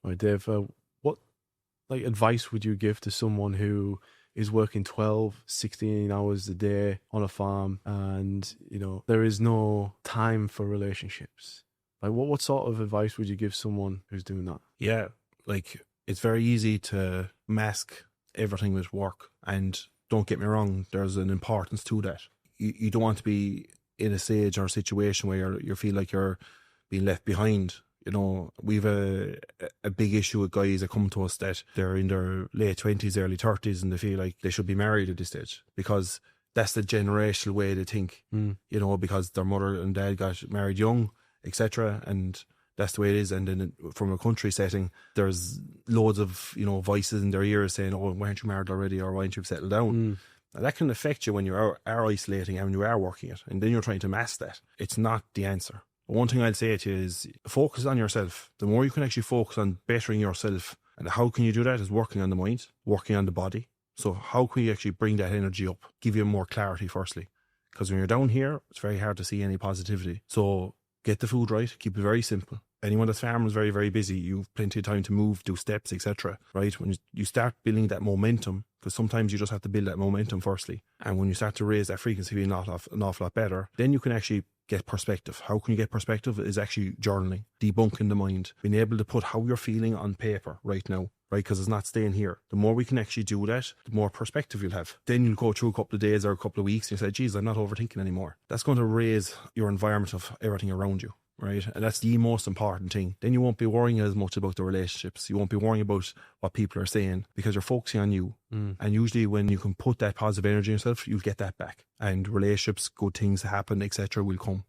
Right, Dave, what like advice would you give to someone who is working 12, 16 hours a day on a farm and, there is no time for relationships? Like what sort of advice would you give someone who's doing that? Yeah, like it's very easy to mask everything with work. And don't get me wrong, there's an importance to that. You don't want to be in a stage or a situation where you feel like you're being left behind. We've a big issue with guys that come to us that they're in their late 20s, early 30s, and they feel like they should be married at this stage because that's the generational way they think, because their mother and dad got married young, etc. And that's the way it is. And then from a country setting, there's loads of, voices in their ears saying, oh, why aren't you married already? Or why aren't you settled down? And that can affect you when you are isolating and when you are working it. And then you're trying to mask that. It's not the answer. One thing I'd say to you is focus on yourself. The more you can actually focus on bettering yourself, and how can you do that is working on the mind, working on the body. So how can you actually bring that energy up, give you more clarity firstly? Because when you're down here, it's very hard to see any positivity. So get the food right, keep it very simple. Anyone that's farming is very, very busy. You've plenty of time to move, do steps, etc. Right? When you start building that momentum, because sometimes you just have to build that momentum firstly. And when you start to raise that frequency an awful lot better, then you can actually get perspective. How can you get perspective? Is actually journaling, debunking the mind, being able to put how you're feeling on paper right now, right? Because it's not staying here. The more we can actually do that, the more perspective you'll have. Then you'll go through a couple of days or a couple of weeks and you say, geez, I'm not overthinking anymore. That's going to raise your environment of everything around you. Right? And that's the most important thing. Then you won't be worrying as much about the relationships. You won't be worrying about what people are saying because you're focusing on you. And usually when you can put that positive energy in yourself, you'll get that back. And relationships, good things happen, etc. will come.